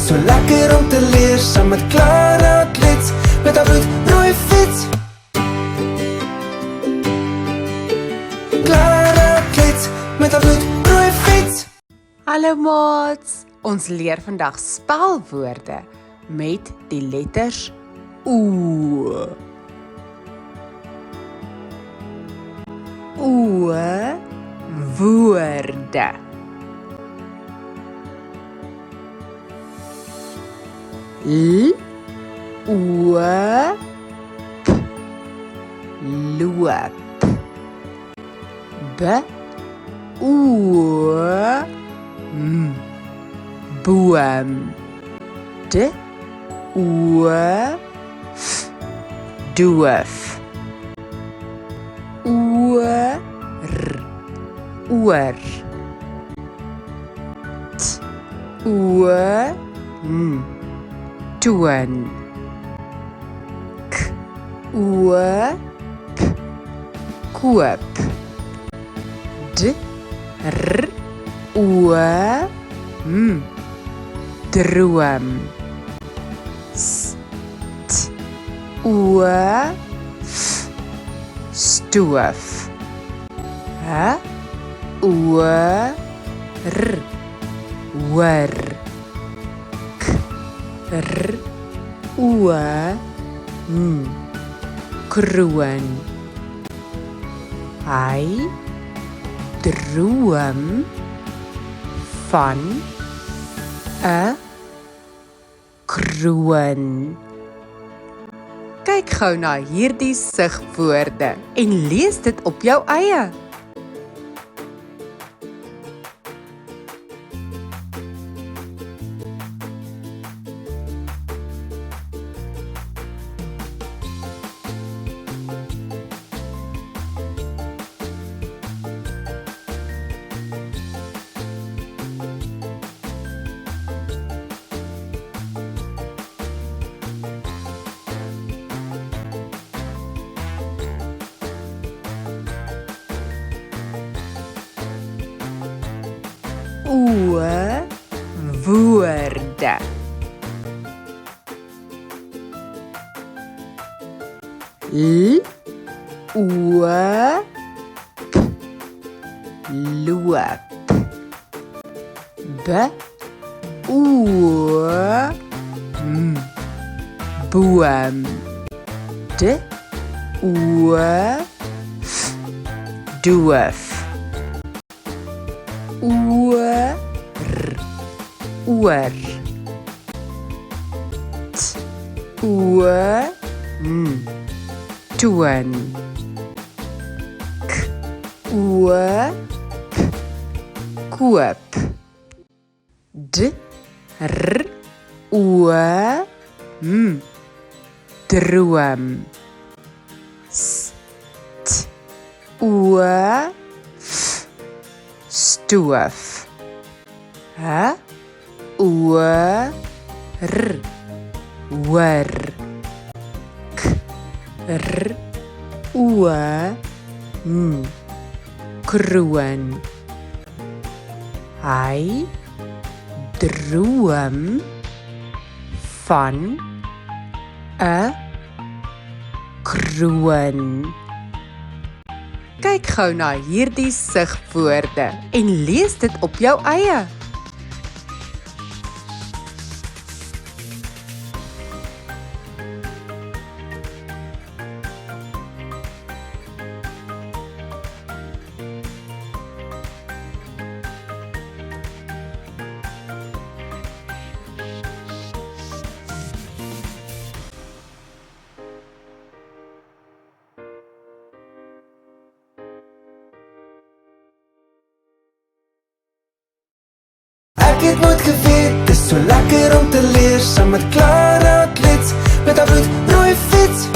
is so lekker om te leer. Saam met Clara Klets, met haar bloedrooi fiets. Clara Klets, met haar bloedrooi fiets. Hallo maats, ons leer vandag spelwoorde met die letters O. O, woorde. L, O, P, loop. B, O, M, boom. D, O, F, doof. Oor, oor. T, oor, toon. K, oor, p, koop. D, r, oor, droom. S, t, oor, f, stoof. H, oor, r, hoor. K, r, oor, kroon. Hy droom van 'n kroon. Kyk gou na hierdie sigwoorde en lees dit op jou eie. O, woorde. L, O, P, loop. B, O, M, boom. D, O, F, doof. Oor, oor. T, oor, toon. K, oor, p, koop. D, r, oor, droom. S, t, oor, f, stoof. H, oor, r, hoor. K, r, oor, kroon. Hy droom van 'n kroon. Kyk gou na hierdie sigwoorde en lees dit op jou eie. Ek het nooit geweet, dis so lekker om te leer. Saam met Clara Klets, met haar bloedrooi fiets.